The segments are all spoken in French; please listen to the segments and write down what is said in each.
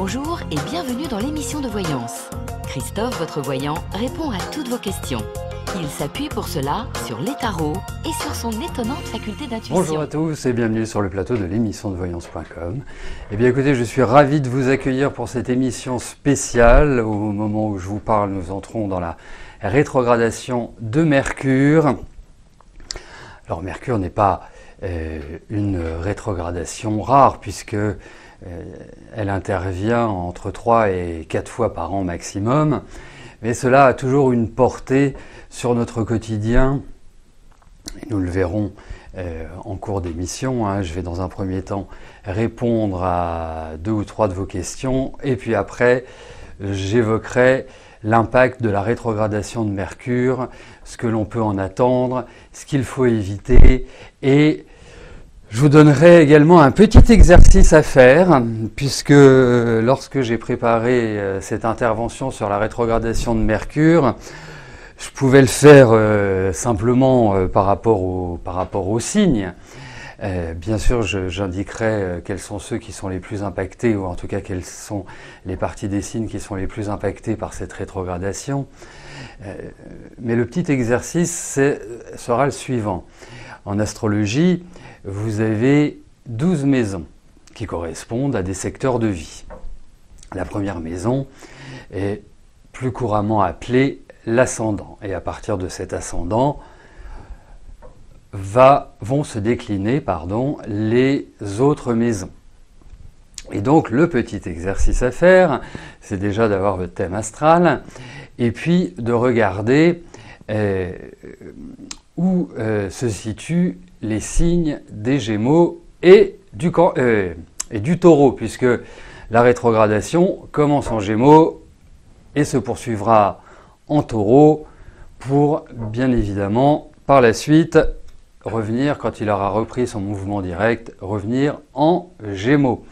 Bonjour et bienvenue dans l'émission de voyance. Christophe, votre voyant, répond à toutes vos questions. Il s'appuie pour cela sur les tarots et sur son étonnante faculté d'intuition. Bonjour à tous et bienvenue sur le plateau de l'émission de voyance.com. Eh bien écoutez, je suis ravi de vous accueillir pour cette émission spéciale. Au moment où je vous parle, nous entrons dans la rétrogradation de Mercure. Alors Mercure n'est pas une rétrogradation rare puisque elle intervient entre 3 et 4 fois par an maximum, mais cela a toujours une portée sur notre quotidien, et nous le verrons en cours d'émission. Je vais dans un premier temps répondre à 2 ou 3 de vos questions, et puis après j'évoquerai l'impact de la rétrogradation de Mercure, ce que l'on peut en attendre, ce qu'il faut éviter, et je vous donnerai également un petit exercice à faire, puisque lorsque j'ai préparé cette intervention sur la rétrogradation de Mercure, je pouvais le faire simplement par rapport aux signes. Bien sûr, j'indiquerai quels sont ceux qui sont les plus impactés, ou en tout cas quelles sont les parties des signes qui sont les plus impactées par cette rétrogradation. Mais le petit exercice sera le suivant. En astrologie, vous avez 12 maisons qui correspondent à des secteurs de vie. La première maison est plus couramment appelée l'ascendant. Et à partir de cet ascendant, vont se décliner les autres maisons. Et donc le petit exercice à faire, c'est déjà d'avoir votre thème astral, et puis de regarder où se situent les signes des Gémeaux et du Taureau, puisque la rétrogradation commence en Gémeaux et se poursuivra en Taureau pour, bien évidemment, par la suite, revenir, quand il aura repris son mouvement direct, revenir en Gémeaux.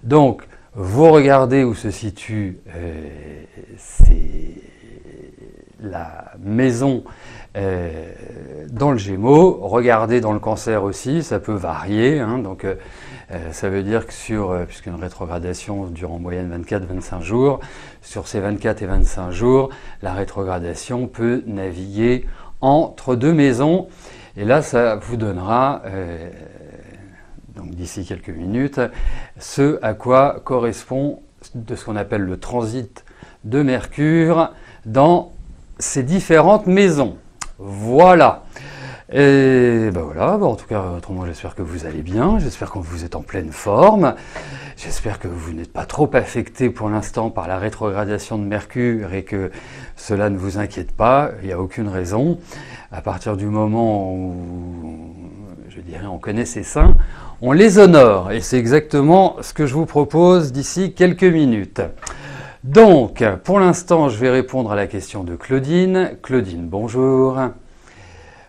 Donc, vous regardez où se situe la maison dans le Gémeaux, regardez dans le Cancer aussi, ça peut varier, donc ça veut dire que puisqu'une rétrogradation dure en moyenne 24-25 jours, sur ces 24 et 25 jours, la rétrogradation peut naviguer entre 2 maisons, et là ça vous donnera, donc d'ici quelques minutes, ce à quoi correspond de ce qu'on appelle le transit de Mercure dans ces différentes maisons. Voilà. Et ben voilà, en tout cas, autrement j'espère que vous allez bien, j'espère que vous êtes en pleine forme, j'espère que vous n'êtes pas trop affecté pour l'instant par la rétrogradation de Mercure et que cela ne vous inquiète pas, il n'y a aucune raison. À partir du moment où, je dirais, on connaît ses saints, on les honore, et c'est exactement ce que je vous propose d'ici quelques minutes. Donc, pour l'instant, je vais répondre à la question de Claudine. Claudine, bonjour.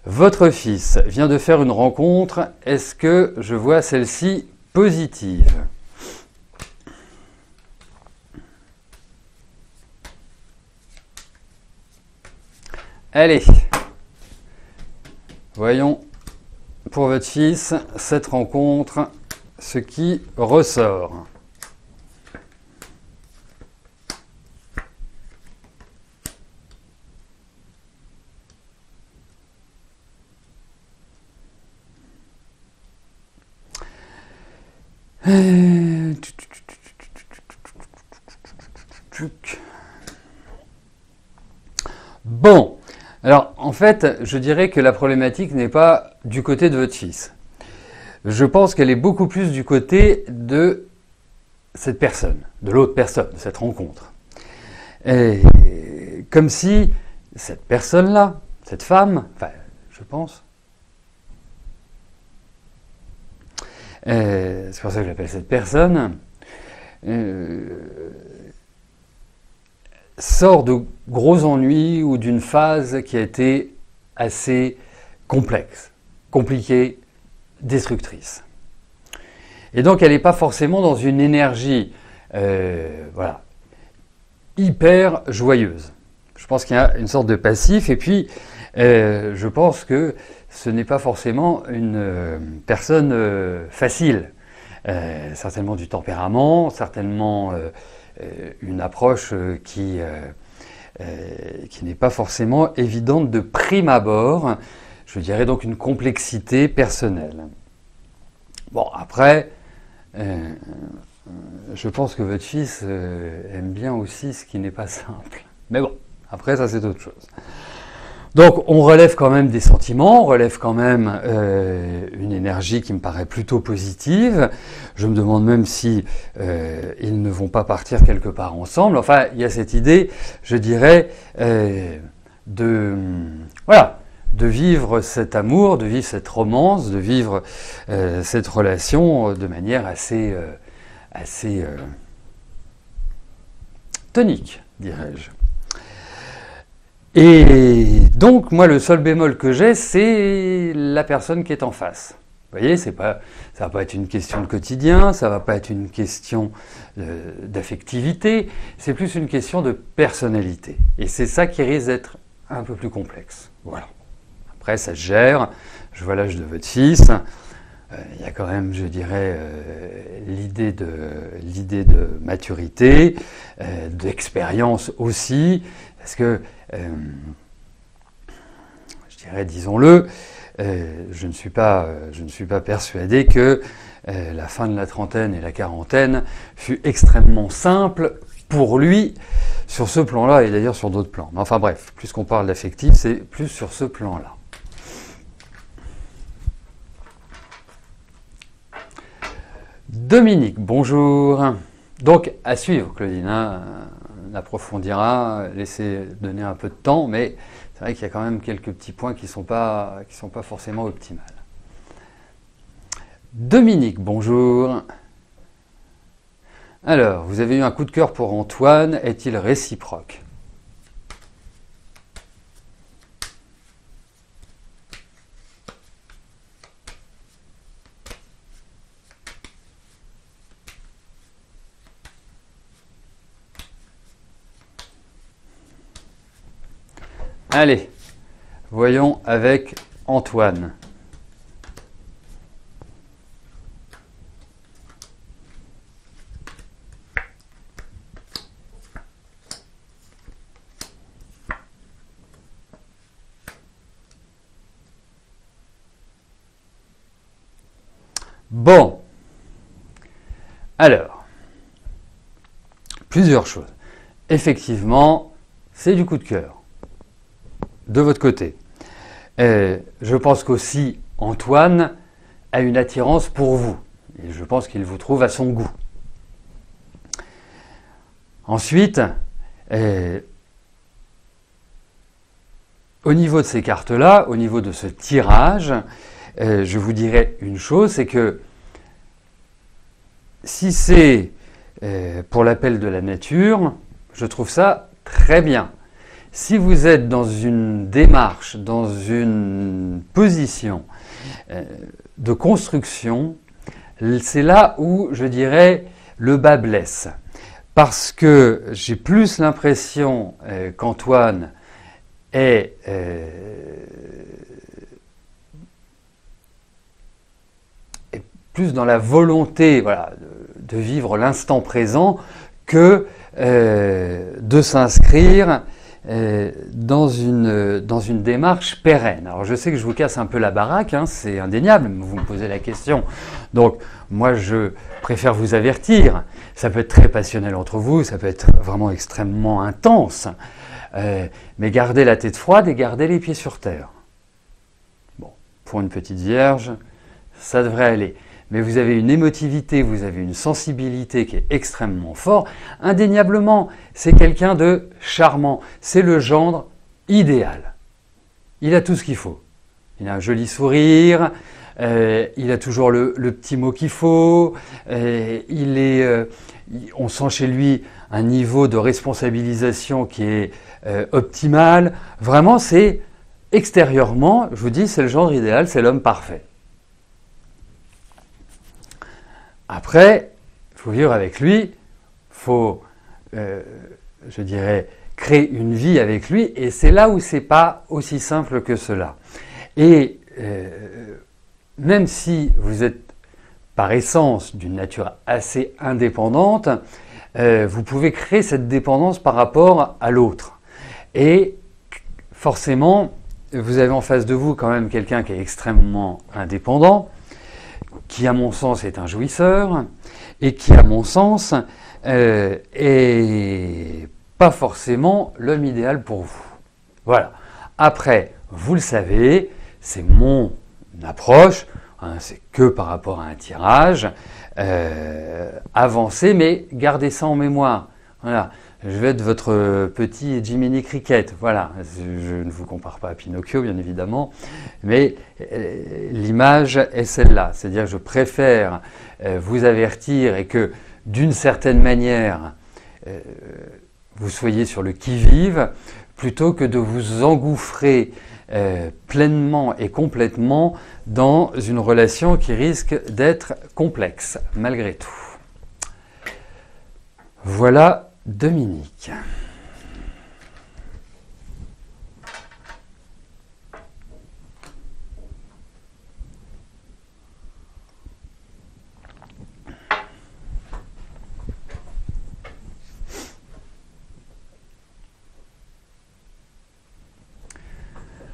Votre fils vient de faire une rencontre. Est-ce que je vois celle-ci positive? Allez, voyons pour votre fils cette rencontre, ce qui ressort. Bon, alors en fait, je dirais que la problématique n'est pas du côté de votre fils. Je pense qu'elle est beaucoup plus du côté de cette personne, de l'autre personne, de cette rencontre. Et comme si cette personne-là, cette femme, enfin, je pense, c'est pour ça que j'appelle cette personne, sort de gros ennuis ou d'une phase qui a été assez complexe, compliquée, destructrice. Et donc elle n'est pas forcément dans une énergie hyper joyeuse. Je pense qu'il y a une sorte de passif, et puis je pense que ce n'est pas forcément une personne facile. certainement du tempérament, certainement une approche qui n'est pas forcément évidente de prime abord. Je dirais donc une complexité personnelle. Bon, après, je pense que votre fils aime bien aussi ce qui n'est pas simple. Mais bon, après ça c'est autre chose. Donc on relève quand même des sentiments, on relève quand même une énergie qui me paraît plutôt positive. Je me demande même si ils ne vont pas partir quelque part ensemble. Enfin, il y a cette idée, je dirais, de vivre cet amour, de vivre cette romance, de vivre cette relation de manière assez tonique, dirais-je. Et donc, moi, le seul bémol que j'ai, c'est la personne qui est en face. Vous voyez, ça va pas être une question de quotidien, ça va pas être une question d'affectivité, c'est plus une question de personnalité. Et c'est ça qui risque d'être un peu plus complexe. Voilà. Après, ça se gère. Je vois l'âge de votre fils. Il y a quand même, je dirais, l'idée de maturité, d'expérience aussi, parce que, je dirais, disons-le, je ne suis pas persuadé que la fin de la trentaine et la quarantaine fut extrêmement simple pour lui sur ce plan-là, et d'ailleurs sur d'autres plans. Mais enfin bref, puisqu'on parle d'affectif, c'est plus sur ce plan-là. Dominique, bonjour. Donc, à suivre, Claudine, on approfondira, laissez donner un peu de temps, mais c'est vrai qu'il y a quand même quelques petits points qui sont pas forcément optimales. Dominique, bonjour. Alors, vous avez eu un coup de cœur pour Antoine, est-il réciproque ? Allez, voyons avec Antoine. Bon, alors, plusieurs choses. Effectivement, c'est du coup de cœur. De votre côté. Je pense qu'aussi Antoine a une attirance pour vous. Et je pense qu'il vous trouve à son goût. Ensuite, au niveau de ces cartes-là, au niveau de ce tirage, je vous dirais une chose, c'est que si c'est pour l'appel de la nature, je trouve ça très bien. Si vous êtes dans une démarche, dans une position de construction, c'est là où, je dirais, le bas blesse. Parce que j'ai plus l'impression qu'Antoine est plus dans la volonté, voilà, de vivre l'instant présent que de s'inscrire dans une démarche pérenne. Alors je sais que je vous casse un peu la baraque, hein, c'est indéniable, vous me posez la question. Donc moi je préfère vous avertir, ça peut être très passionnel entre vous, ça peut être vraiment extrêmement intense, mais gardez la tête froide et gardez les pieds sur terre. Bon, pour une petite vierge, ça devrait aller. Mais vous avez une émotivité, vous avez une sensibilité qui est extrêmement forte. Indéniablement, c'est quelqu'un de charmant. C'est le gendre idéal. Il a tout ce qu'il faut. Il a un joli sourire, il a toujours le petit mot qu'il faut, on sent chez lui un niveau de responsabilisation qui est optimal. Vraiment, c'est extérieurement, je vous dis, c'est le gendre idéal, c'est l'homme parfait. Après, il faut vivre avec lui, il faut, je dirais, créer une vie avec lui, et c'est là où c'est pas aussi simple que cela. Et même si vous êtes par essence d'une nature assez indépendante, vous pouvez créer cette dépendance par rapport à l'autre. Et forcément, vous avez en face de vous quand même quelqu'un qui est extrêmement indépendant, qui à mon sens est un jouisseur, et qui à mon sens est pas forcément l'homme idéal pour vous. Voilà. Après, vous le savez, c'est mon approche, hein, c'est que par rapport à un tirage, avancez, mais gardez ça en mémoire. Voilà. Je vais être votre petit Jiminy Cricket, voilà. Je ne vous compare pas à Pinocchio, bien évidemment, mais l'image est celle-là. C'est-à-dire que je préfère vous avertir et que, d'une certaine manière, vous soyez sur le qui-vive, plutôt que de vous engouffrer pleinement et complètement dans une relation qui risque d'être complexe, malgré tout. Voilà Dominique.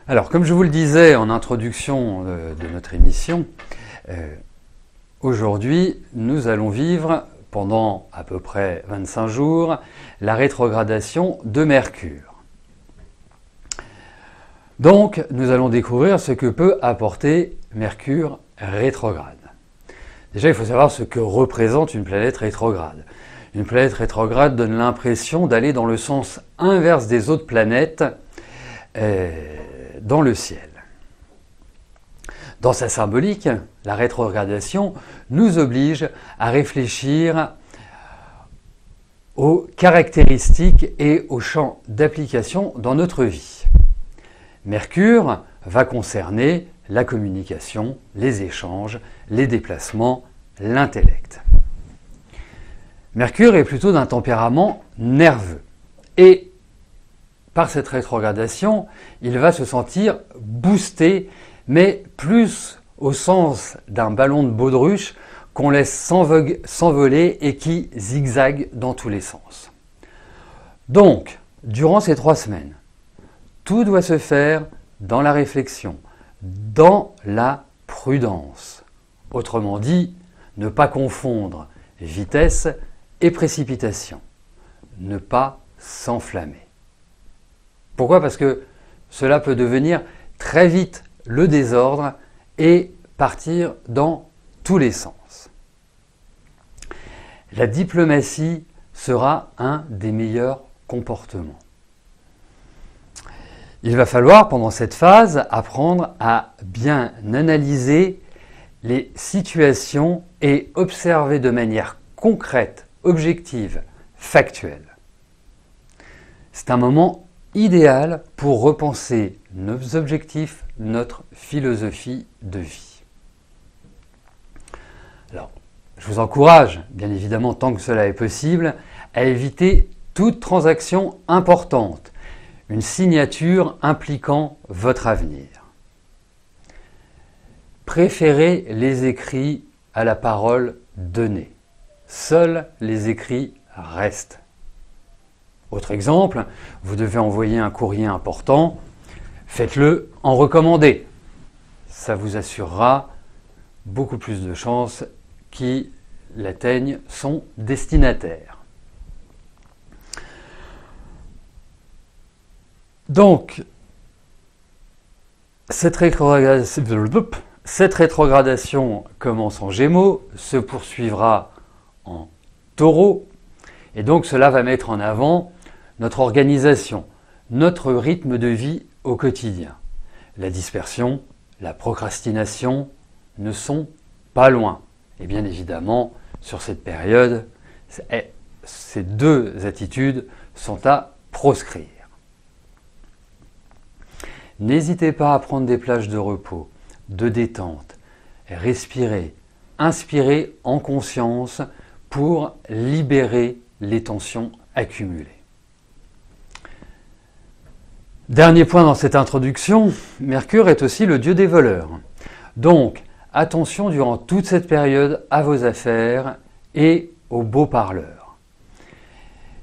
Alors, comme je vous le disais en introduction de notre émission, aujourd'hui, nous allons vivre pendant à peu près 25 jours la rétrogradation de Mercure. Donc, nous allons découvrir ce que peut apporter Mercure rétrograde. Déjà, il faut savoir ce que représente une planète rétrograde. Une planète rétrograde donne l'impression d'aller dans le sens inverse des autres planètes dans le ciel. Dans sa symbolique, la rétrogradation nous oblige à réfléchir aux caractéristiques et aux champs d'application dans notre vie. Mercure va concerner la communication, les échanges, les déplacements, l'intellect. Mercure est plutôt d'un tempérament nerveux et par cette rétrogradation, il va se sentir boosté, mais plus au sens d'un ballon de baudruche qu'on laisse s'envoler et qui zigzague dans tous les sens. Donc, durant ces 3 semaines, tout doit se faire dans la réflexion, dans la prudence. Autrement dit, ne pas confondre vitesse et précipitation. Ne pas s'enflammer. Pourquoi ? Parce que cela peut devenir très vite le désordre et partir dans tous les sens. La diplomatie sera un des meilleurs comportements. Il va falloir, pendant cette phase, apprendre à bien analyser les situations et observer de manière concrète, objective, factuelle. C'est un moment idéal pour repenser nos objectifs, notre philosophie de vie. Alors, je vous encourage, bien évidemment, tant que cela est possible, à éviter toute transaction importante, une signature impliquant votre avenir. Préférez les écrits à la parole donnée. Seuls les écrits restent. Autre exemple, vous devez envoyer un courrier important, faites-le en recommandé. Ça vous assurera beaucoup plus de chances qu'il atteigne son destinataire. Donc, cette rétrogradation commence en Gémeaux, se poursuivra en Taureau, et donc cela va mettre en avant notre organisation, notre rythme de vie au quotidien. La dispersion, la procrastination ne sont pas loin. Et bien évidemment, sur cette période, ces 2 attitudes sont à proscrire. N'hésitez pas à prendre des plages de repos, de détente, respirer, inspirer en conscience pour libérer les tensions accumulées. Dernier point dans cette introduction, Mercure est aussi le dieu des voleurs. Donc, attention durant toute cette période à vos affaires et aux beaux parleurs.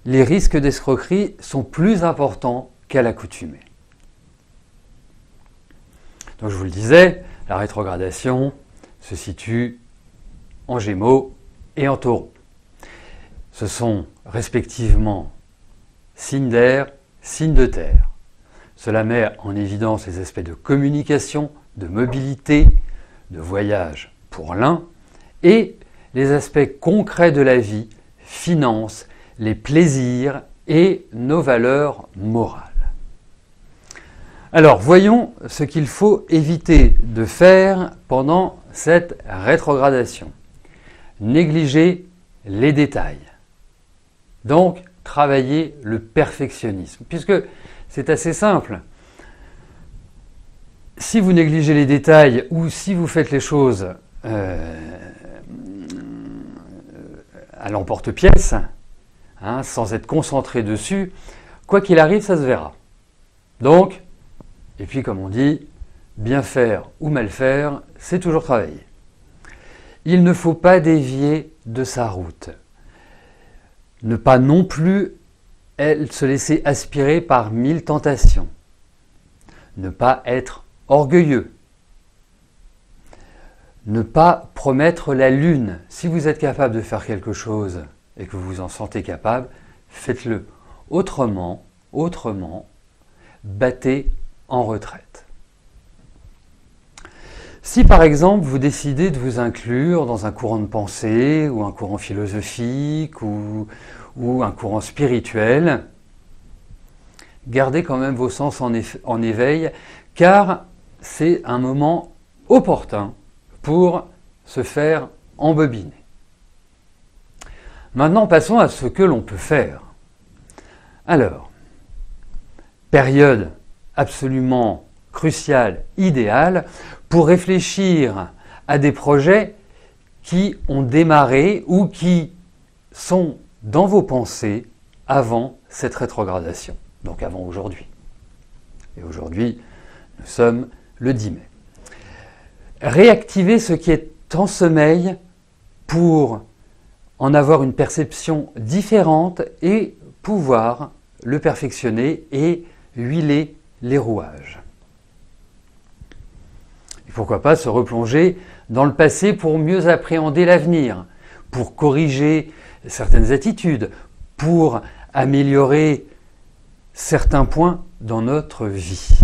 Les risques d'escroquerie sont plus importants qu'à l'accoutumée. Donc je vous le disais, la rétrogradation se situe en Gémeaux et en Taureau. Ce sont respectivement signes d'air, signes de terre. Cela met en évidence les aspects de communication, de mobilité, de voyage pour l'un, et les aspects concrets de la vie, finances, les plaisirs et nos valeurs morales. Alors, voyons ce qu'il faut éviter de faire pendant cette rétrogradation. Négliger les détails. Donc, travailler le perfectionnisme, puisque c'est assez simple. Si vous négligez les détails ou si vous faites les choses à l'emporte-pièce, sans être concentré dessus, quoi qu'il arrive, ça se verra. Donc, et puis comme on dit, bien faire ou mal faire, c'est toujours travailler. Il ne faut pas dévier de sa route. Ne pas non plus se laisser aspirer par 1000 tentations. Ne pas être orgueilleux. Ne pas promettre la lune. Si vous êtes capable de faire quelque chose et que vous vous en sentez capable, faites-le. Autrement, battez en retraite. Si par exemple vous décidez de vous inclure dans un courant de pensée ou un courant philosophique ou un courant spirituel, gardez quand même vos sens en éveil, car c'est un moment opportun pour se faire embobiner. Maintenant, passons à ce que l'on peut faire. Alors, période absolument cruciale, idéale, pour réfléchir à des projets qui ont démarré ou qui sont dans vos pensées avant cette rétrogradation, donc avant aujourd'hui. Et aujourd'hui, nous sommes le 10 mai. Réactivez ce qui est en sommeil pour en avoir une perception différente et pouvoir le perfectionner et huiler les rouages. Et pourquoi pas se replonger dans le passé pour mieux appréhender l'avenir, pour corriger certaines attitudes, pour améliorer certains points dans notre vie.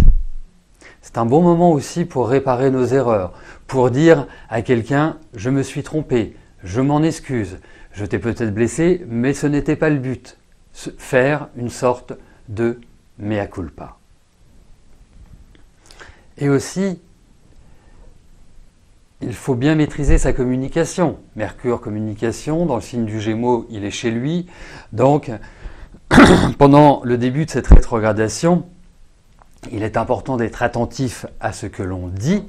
C'est un bon moment aussi pour réparer nos erreurs, pour dire à quelqu'un « je me suis trompé, je m'en excuse, je t'ai peut-être blessé, mais ce n'était pas le but ». Faire une sorte de mea culpa. Et aussi, il faut bien maîtriser sa communication. Mercure communication, dans le signe du Gémeaux, il est chez lui. Donc, pendant le début de cette rétrogradation, il est important d'être attentif à ce que l'on dit.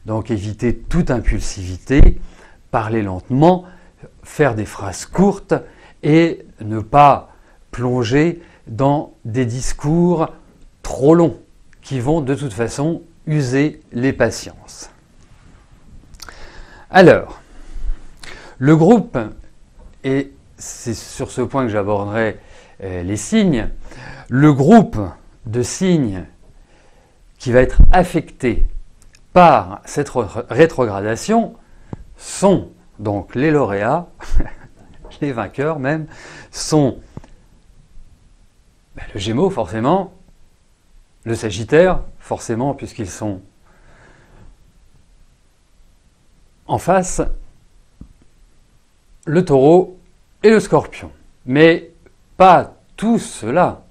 Donc, éviter toute impulsivité, parler lentement, faire des phrases courtes et ne pas plonger dans des discours trop longs qui vont de toute façon user les patiences. Alors, le groupe, et c'est sur ce point que j'aborderai les signes, le groupe de signes qui va être affecté par cette rétrogradation sont donc les lauréats, les vainqueurs même, sont le Gémeaux forcément, le Sagittaire forcément puisqu'ils sont en face, le Taureau et le Scorpion. Mais pas tout cela.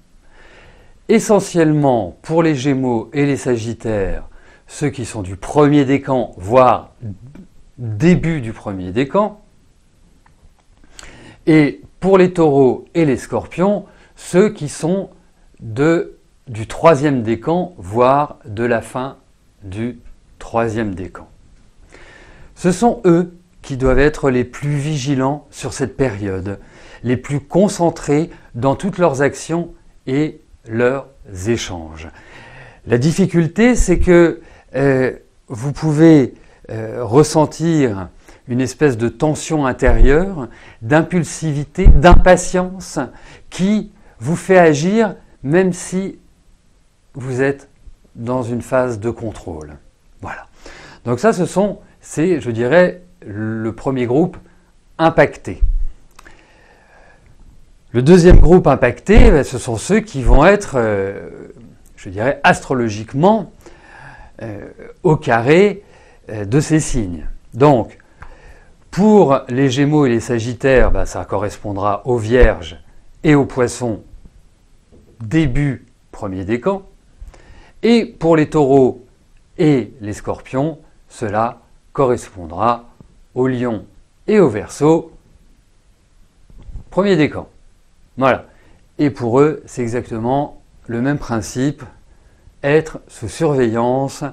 Essentiellement pour les Gémeaux et les Sagittaires, ceux qui sont du premier décan, voire début du premier décan. Et pour les Taureaux et les Scorpions, ceux qui sont du troisième décan, voire de la fin du troisième décan. Ce sont eux qui doivent être les plus vigilants sur cette période, les plus concentrés dans toutes leurs actions et leurs échanges. La difficulté, c'est que vous pouvez ressentir une espèce de tension intérieure, d'impulsivité, d'impatience qui vous fait agir même si vous êtes dans une phase de contrôle. Voilà. Donc ça, c'est, je dirais, le premier groupe impacté. Le deuxième groupe impacté, ce sont ceux qui vont être, je dirais, astrologiquement au carré de ces signes. Donc, pour les Gémeaux et les Sagittaires, ça correspondra aux Vierges et aux Poissons, début premier décan. Et pour les Taureaux et les Scorpions, cela correspondra aux Lions et aux Verseaux, premier décan. Voilà. Et pour eux, c'est exactement le même principe, être sous surveillance.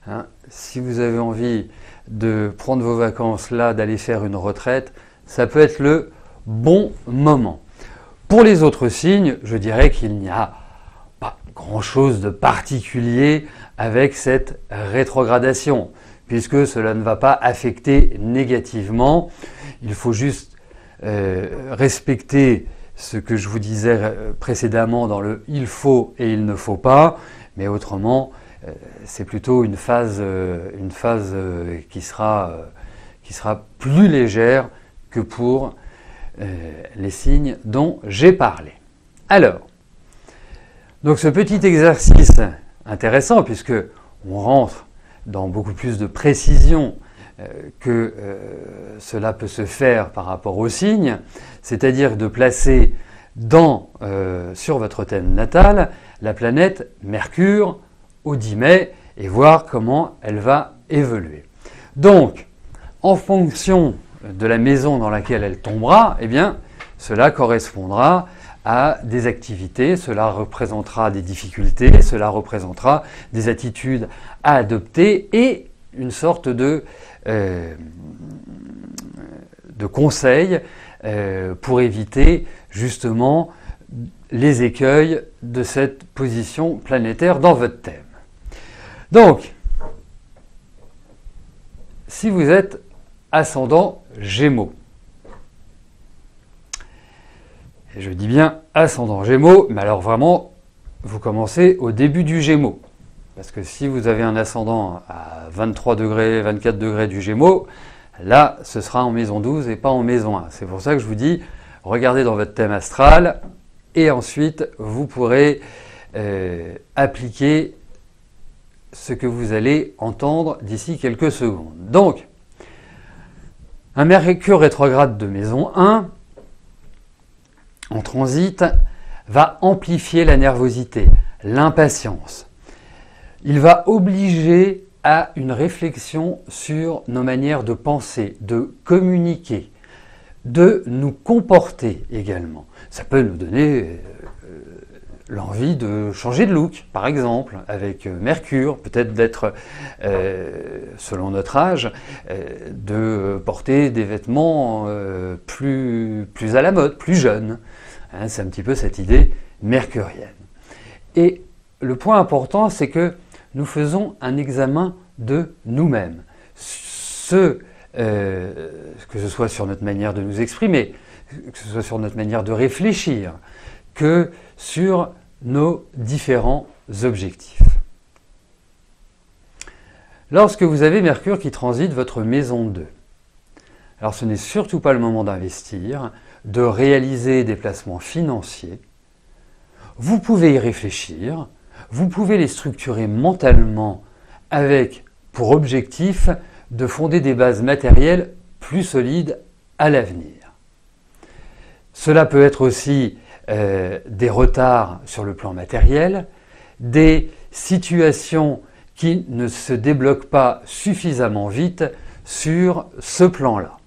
Hein. Si vous avez envie de prendre vos vacances là, d'aller faire une retraite, ça peut être le bon moment. Pour les autres signes, je dirais qu'il n'y a pas grand-chose de particulier avec cette rétrogradation, puisque cela ne va pas affecter négativement. Il faut juste respecter ce que je vous disais précédemment dans le « il faut » et « il ne faut pas », mais autrement, c'est plutôt une phase qui sera plus légère que pour les signes dont j'ai parlé. Alors, donc ce petit exercice intéressant, puisque on rentre dans beaucoup plus de précision que cela peut se faire par rapport aux signes, c'est-à-dire de placer sur votre thème natal la planète Mercure au 10 mai et voir comment elle va évoluer. Donc, en fonction de la maison dans laquelle elle tombera, eh bien, cela correspondra à des activités, cela représentera des difficultés, cela représentera des attitudes à adopter et une sorte de conseils pour éviter justement les écueils de cette position planétaire dans votre thème. Donc, si vous êtes ascendant Gémeaux, et je dis bien ascendant Gémeaux, mais alors vraiment, vous commencez au début du Gémeaux. Parce que si vous avez un ascendant à 23 degrés, 24 degrés du Gémeaux, là, ce sera en maison 12 et pas en maison 1. C'est pour ça que je vous dis, regardez dans votre thème astral et ensuite, vous pourrez appliquer ce que vous allez entendre d'ici quelques secondes. Donc, un Mercure rétrograde de maison 1 en transit va amplifier la nervosité, l'impatience. Il va obliger à une réflexion sur nos manières de penser, de communiquer, de nous comporter également. Ça peut nous donner l'envie de changer de look, par exemple, avec Mercure, peut-être d'être, selon notre âge, de porter des vêtements plus à la mode, plus jeunes. Hein, c'est un petit peu cette idée mercurienne. Et le point important, c'est que nous faisons un examen de nous-mêmes. Que ce soit sur notre manière de nous exprimer, que ce soit sur notre manière de réfléchir, que sur nos différents objectifs. Lorsque vous avez Mercure qui transite votre maison 2, alors ce n'est surtout pas le moment d'investir, de réaliser des placements financiers. Vous pouvez y réfléchir, vous pouvez les structurer mentalement avec pour objectif de fonder des bases matérielles plus solides à l'avenir. Cela peut être aussi des retards sur le plan matériel, des situations qui ne se débloquent pas suffisamment vite sur ce plan-là.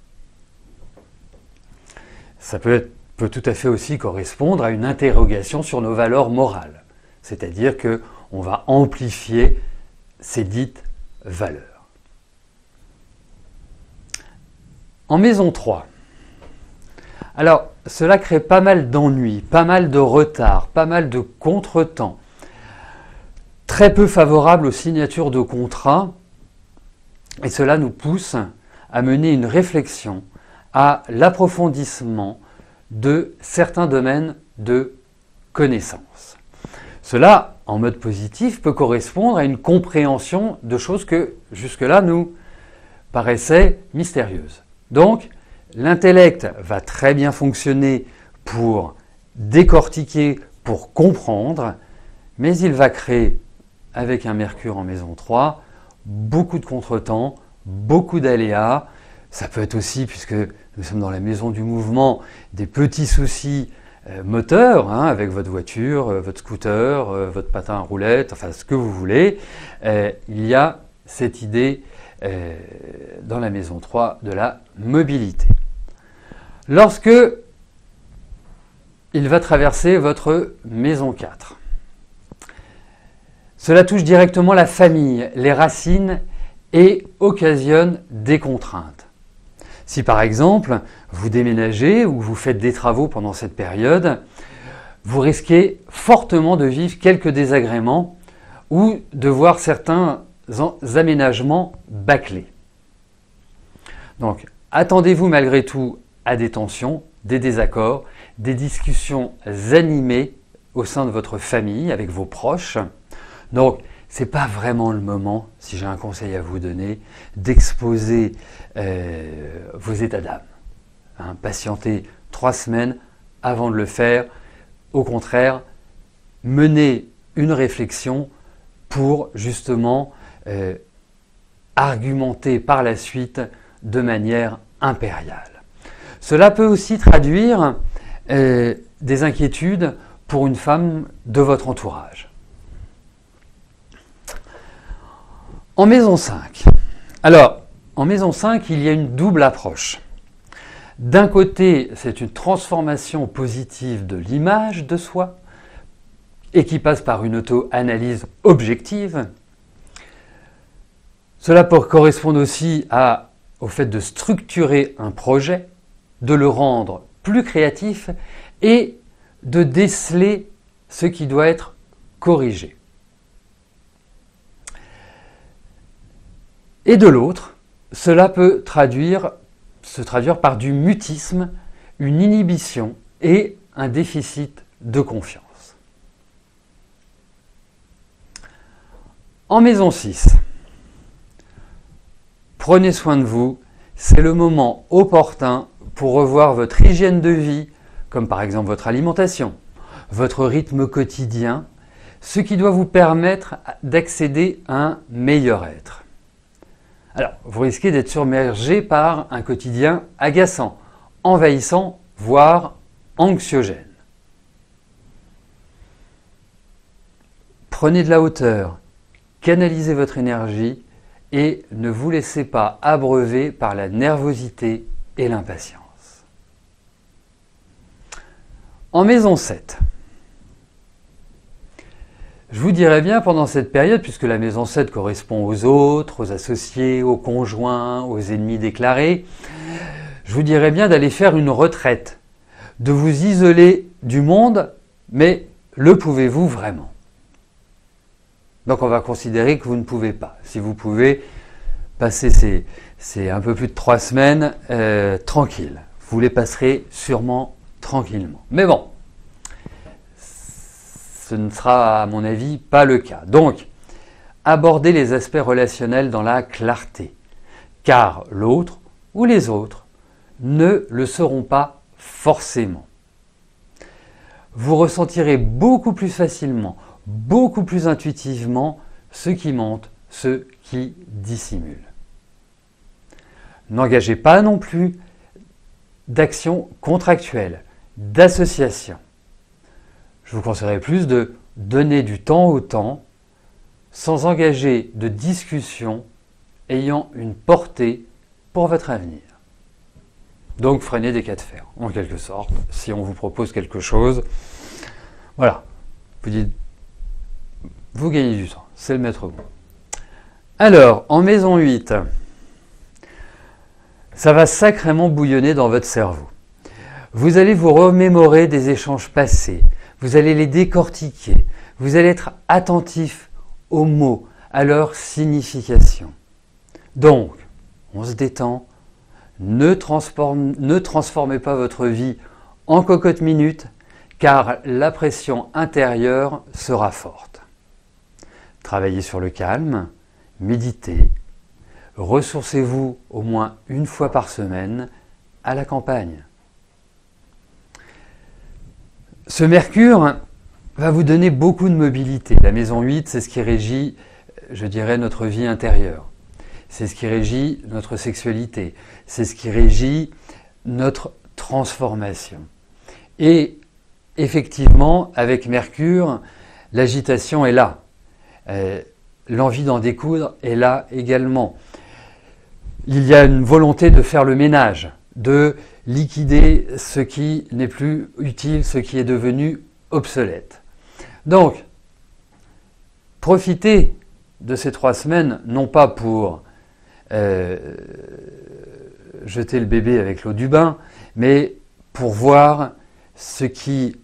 Ça peut tout à fait aussi correspondre à une interrogation sur nos valeurs morales, c'est-à-dire qu'on va amplifier ces dites valeurs. En maison 3, alors cela crée pas mal d'ennuis, pas mal de retards, pas mal de contretemps, très peu favorable aux signatures de contrats Et cela nous pousse à mener une réflexion à l'approfondissement de certains domaines de connaissances. Cela, en mode positif, peut correspondre à une compréhension de choses que jusque-là nous paraissaient mystérieuses. Donc, l'intellect va très bien fonctionner pour décortiquer, pour comprendre, mais il va créer, avec un Mercure en maison 3, beaucoup de contretemps, beaucoup d'aléas. Ça peut être aussi, puisque nous sommes dans la maison du mouvement, des petits soucis moteurs, avec votre voiture, votre scooter, votre patin à roulettes, enfin ce que vous voulez. Il y a cette idée dans la maison 3 de la mobilité. Lorsque il va traverser votre maison 4, cela touche directement la famille, les racines et occasionne des contraintes. Si par exemple, vous déménagez ou vous faites des travaux pendant cette période, vous risquez fortement de vivre quelques désagréments ou de voir certains aménagements bâclés. Donc, attendez-vous malgré tout à des tensions, des désaccords, des discussions animées au sein de votre famille, avec vos proches. Donc, ce n'est pas vraiment le moment, si j'ai un conseil à vous donner, d'exposer vos états d'âme. Patientez 3 semaines avant de le faire. Au contraire, menez une réflexion pour justement argumenter par la suite de manière impériale. Cela peut aussi traduire des inquiétudes pour une femme de votre entourage. En maison 5. Alors, en maison 5, il y a une double approche. D'un côté, c'est une transformation positive de l'image de soi et qui passe par une auto-analyse objective. Cela peut correspondre aussi au fait de structurer un projet, de le rendre plus créatif et de déceler ce qui doit être corrigé. Et de l'autre, cela peut se traduire par du mutisme, une inhibition et un déficit de confiance. En maison 6, prenez soin de vous, c'est le moment opportun pour revoir votre hygiène de vie, comme par exemple votre alimentation, votre rythme quotidien, ce qui doit vous permettre d'accéder à un meilleur être. Alors, vous risquez d'être submergé par un quotidien agaçant, envahissant, voire anxiogène. Prenez de la hauteur, canalisez votre énergie et ne vous laissez pas abreuver par la nervosité et l'impatience. En maison 7, je vous dirais bien pendant cette période, puisque la maison 7 correspond aux autres, aux associés, aux conjoints, aux ennemis déclarés, je vous dirais bien d'aller faire une retraite, de vous isoler du monde, mais le pouvez-vous vraiment? Donc on va considérer que vous ne pouvez pas. Si vous pouvez passer ces un peu plus de 3 semaines tranquille, vous les passerez sûrement tranquillement. Mais bon, ce ne sera à mon avis pas le cas. Donc, abordez les aspects relationnels dans la clarté, car l'autre ou les autres ne le seront pas forcément. Vous ressentirez beaucoup plus facilement, beaucoup plus intuitivement ceux qui mentent, ceux qui dissimulent. N'engagez pas non plus d'action contractuelle, d'association. Je vous conseillerais plus de donner du temps au temps sans engager de discussion ayant une portée pour votre avenir. Donc freinez des cas de fer, en quelque sorte, si on vous propose quelque chose. Voilà, vous dites, vous gagnez du temps, c'est le maître mot. Alors, en maison 8, ça va sacrément bouillonner dans votre cerveau. Vous allez vous remémorer des échanges passés, vous allez les décortiquer, vous allez être attentif aux mots, à leur signification. Donc, on se détend, ne transformez pas votre vie en cocotte-minute, car la pression intérieure sera forte. Travaillez sur le calme, méditez, ressourcez-vous au moins une fois par semaine à la campagne. Ce Mercure va vous donner beaucoup de mobilité. La maison 8, c'est ce qui régit, je dirais, notre vie intérieure. C'est ce qui régit notre sexualité. C'est ce qui régit notre transformation. Et effectivement, avec Mercure, l'agitation est là. L'envie d'en découdre est là également. Il y a une volonté de faire le ménage, de liquider ce qui n'est plus utile, ce qui est devenu obsolète. Donc, profitez de ces 3 semaines, non pas pour jeter le bébé avec l'eau du bain, mais pour voir ce qui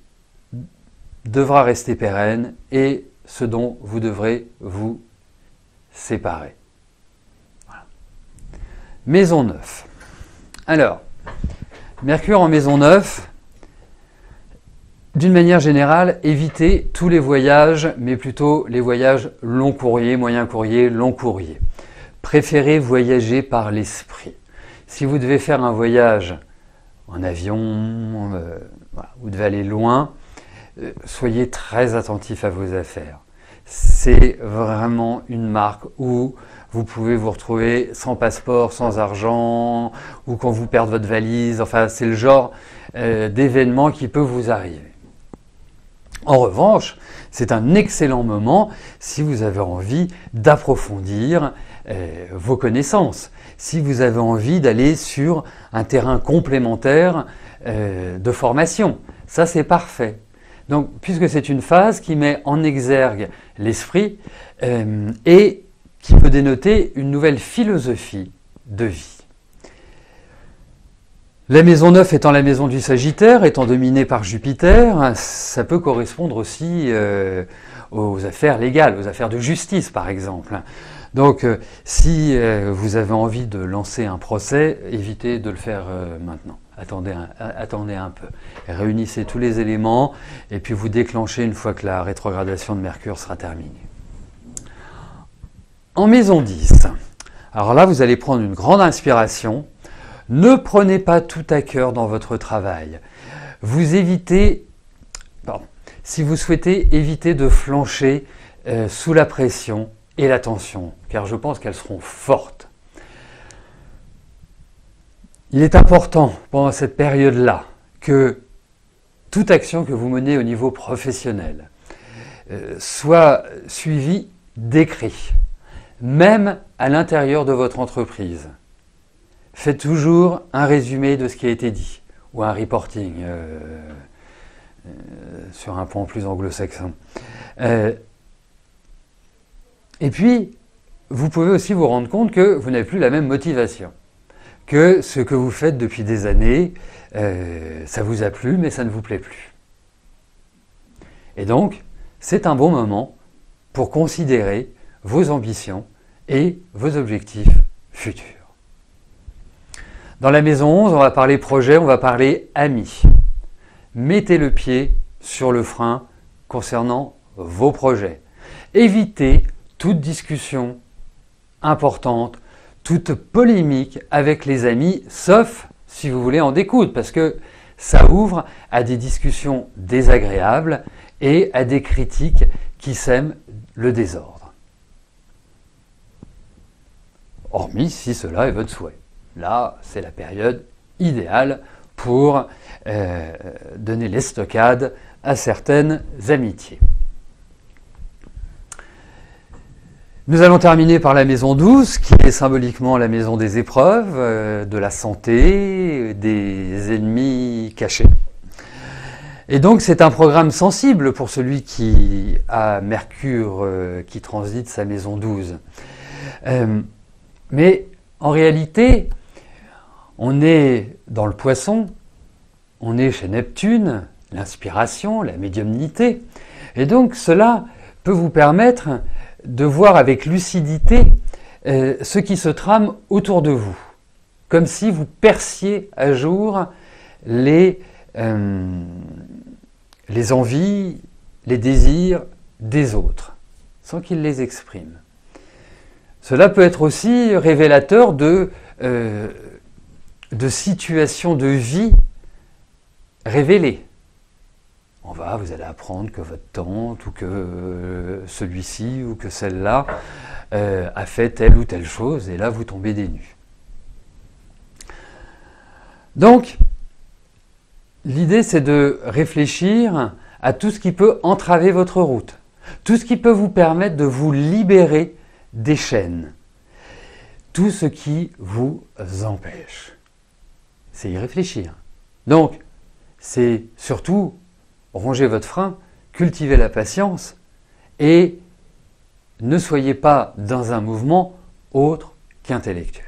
devra rester pérenne et ce dont vous devrez vous séparer. Voilà. Maison 9. Alors, Mercure en maison 9, d'une manière générale, évitez tous les voyages, mais plutôt les voyages long courrier, moyen courrier, long courrier. Préférez voyager par l'esprit. Si vous devez faire un voyage en avion, voilà, vous devez aller loin, soyez très attentif à vos affaires. C'est vraiment une marque où vous pouvez vous retrouver sans passeport, sans argent, ou qu'on vous perde votre valise. Enfin, c'est le genre d'événement qui peut vous arriver. En revanche, c'est un excellent moment si vous avez envie d'approfondir vos connaissances, si vous avez envie d'aller sur un terrain complémentaire de formation. Ça, c'est parfait. Donc, puisque c'est une phase qui met en exergue l'esprit et qui peut dénoter une nouvelle philosophie de vie. La maison 9 étant la maison du Sagittaire, étant dominée par Jupiter, ça peut correspondre aussi aux affaires légales, aux affaires de justice par exemple. Donc si vous avez envie de lancer un procès, évitez de le faire maintenant. Attendez un peu. Réunissez tous les éléments et puis vous déclenchez une fois que la rétrogradation de Mercure sera terminée. En maison 10, alors là vous allez prendre une grande inspiration. Ne prenez pas tout à cœur dans votre travail. Vous évitez, si vous souhaitez éviter de flancher sous la pression et la tension, car je pense qu'elles seront fortes. Il est important pendant cette période-là que toute action que vous menez au niveau professionnel soit suivie d'écrits, même à l'intérieur de votre entreprise. Faites toujours un résumé de ce qui a été dit, ou un reporting sur un point plus anglo-saxon. Et puis, vous pouvez aussi vous rendre compte que vous n'avez plus la même motivation, que ce que vous faites depuis des années, ça vous a plu, mais ça ne vous plaît plus. Et donc, c'est un bon moment pour considérer vos ambitions et vos objectifs futurs. Dans la maison 11, on va parler projet, on va parler amis. Mettez le pied sur le frein concernant vos projets. Évitez toute discussion importante, toute polémique avec les amis, sauf si vous voulez en découdre, parce que ça ouvre à des discussions désagréables et à des critiques qui sèment le désordre. Hormis si cela est votre souhait. Là, c'est la période idéale pour donner l'estocade à certaines amitiés. Nous allons terminer par la maison 12, qui est symboliquement la maison des épreuves, de la santé, des ennemis cachés. Et donc, c'est un programme sensible pour celui qui a Mercure qui transite sa maison 12. Mais en réalité, on est dans le Poisson, on est chez Neptune, l'inspiration, la médiumnité. Et donc cela peut vous permettre de voir avec lucidité ce qui se trame autour de vous, comme si vous perciez à jour les envies, les désirs des autres, sans qu'ils les expriment. Cela peut être aussi révélateur de situations de vie révélées. Vous allez apprendre que votre tante ou que celui-ci ou que celle-là a fait telle ou telle chose, et là vous tombez des nues. Donc, l'idée c'est de réfléchir à tout ce qui peut entraver votre route, tout ce qui peut vous permettre de vous libérer des chaînes, tout ce qui vous empêche. C'est y réfléchir. Donc, c'est surtout ronger votre frein, cultiver la patience et ne soyez pas dans un mouvement autre qu'intellectuel.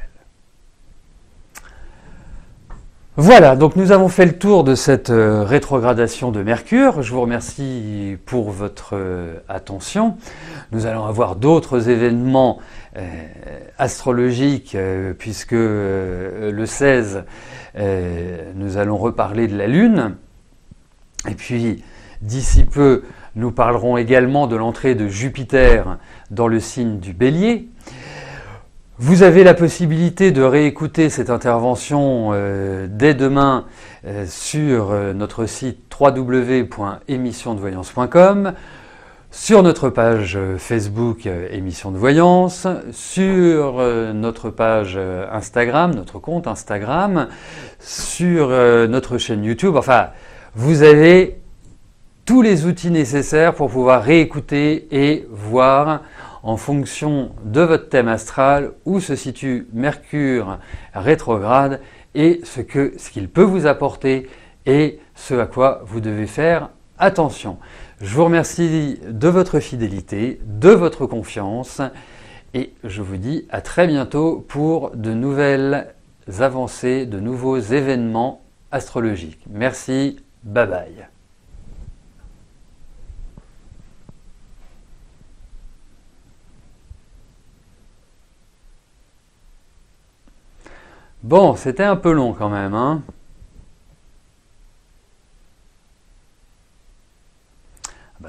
Voilà, donc nous avons fait le tour de cette rétrogradation de Mercure. Je vous remercie pour votre attention. Nous allons avoir d'autres événements astrologiques puisque le 16, nous allons reparler de la Lune. Et puis, d'ici peu, nous parlerons également de l'entrée de Jupiter dans le signe du Bélier. Vous avez la possibilité de réécouter cette intervention dès demain sur notre site www.émissiondevoyance.com, sur notre page Facebook Émission de Voyance, sur notre page Instagram, notre compte Instagram, sur notre chaîne YouTube. Enfin, vous avez tous les outils nécessaires pour pouvoir réécouter et voir en fonction de votre thème astral où se situe Mercure rétrograde et ce qu'il peut vous apporter et ce à quoi vous devez faire attention. Je vous remercie de votre fidélité, de votre confiance et je vous dis à très bientôt pour de nouvelles avancées, de nouveaux événements astrologiques. Merci, bye bye. Bon, c'était un peu long quand même, hein.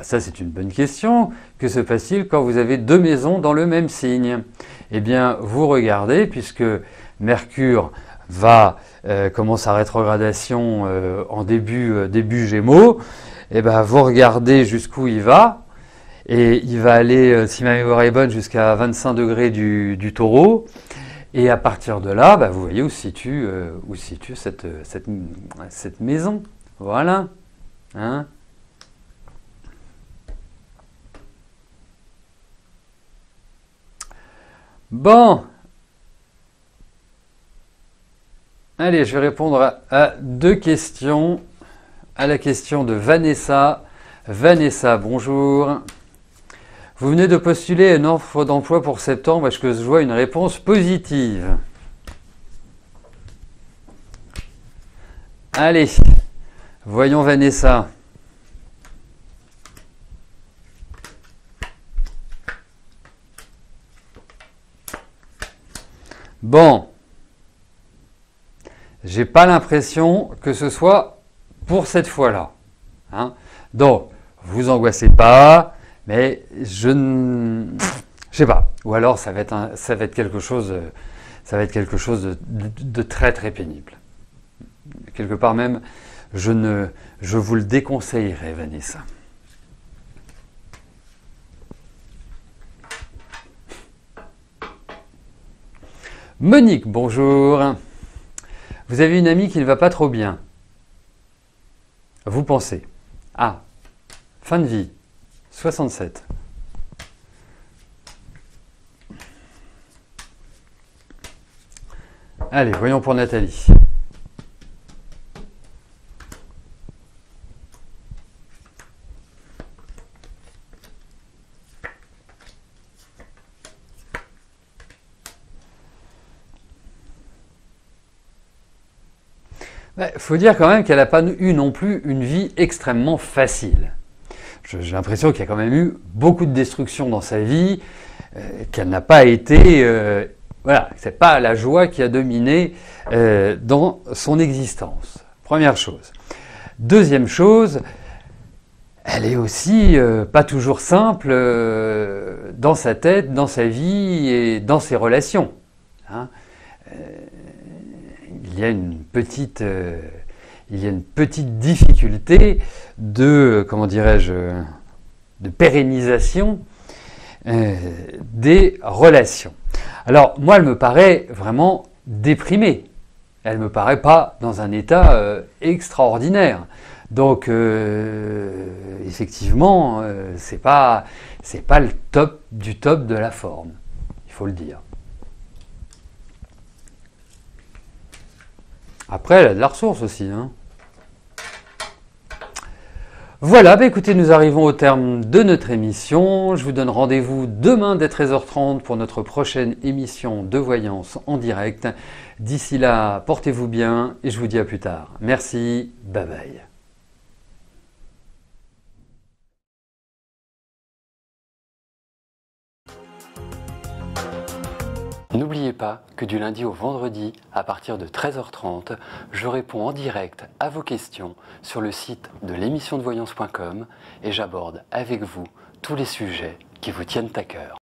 Ça, c'est une bonne question. Que se passe-t-il quand vous avez deux maisons dans le même signe? Eh bien, vous regardez, puisque Mercure commence sa rétrogradation en début Gémeaux, eh bien, vous regardez jusqu'où il va, et il va aller, si ma mémoire est bonne, jusqu'à 25 degrés du Taureau. Et à partir de là, vous voyez où se situe cette maison. Voilà. Hein? Bon. Allez, je vais répondre à deux questions. À la question de Vanessa. Vanessa, bonjour. Vous venez de postuler une offre d'emploi pour septembre. Est-ce que je vois une réponse positive? Allez, voyons Vanessa. Bon, j'ai pas l'impression que ce soit pour cette fois-là. Hein? Donc, vous angoissez pas. Mais je sais pas. Ou alors ça va être quelque chose de très très pénible. Quelque part même, je vous le déconseillerais, Vanessa. Monique, bonjour. Vous avez une amie qui ne va pas trop bien. Vous pensez. Ah, fin de vie. 67. Allez, voyons pour Nathalie. Faut dire quand même qu'elle n'a pas eu non plus une vie extrêmement facile. J'ai l'impression qu'il y a quand même eu beaucoup de destruction dans sa vie. qu'elle n'a pas été... voilà, c'est pas la joie qui a dominé dans son existence. Première chose. Deuxième chose, elle est aussi pas toujours simple dans sa tête, dans sa vie et dans ses relations. Hein. Il y a une petite difficulté de, comment dirais-je, de pérennisation des relations. Alors, moi, elle me paraît vraiment déprimée. Elle ne me paraît pas dans un état extraordinaire. Donc, effectivement, c'est pas le top du top de la forme. Il faut le dire. Après, elle a de la ressource aussi. Hein. Voilà, bah écoutez, nous arrivons au terme de notre émission. Je vous donne rendez-vous demain dès 13h30 pour notre prochaine émission de voyance en direct. D'ici là, portez-vous bien et je vous dis à plus tard. Merci, bye bye. N'oubliez pas que du lundi au vendredi, à partir de 13h30, je réponds en direct à vos questions sur le site de l'émissiondevoyance.com et j'aborde avec vous tous les sujets qui vous tiennent à cœur.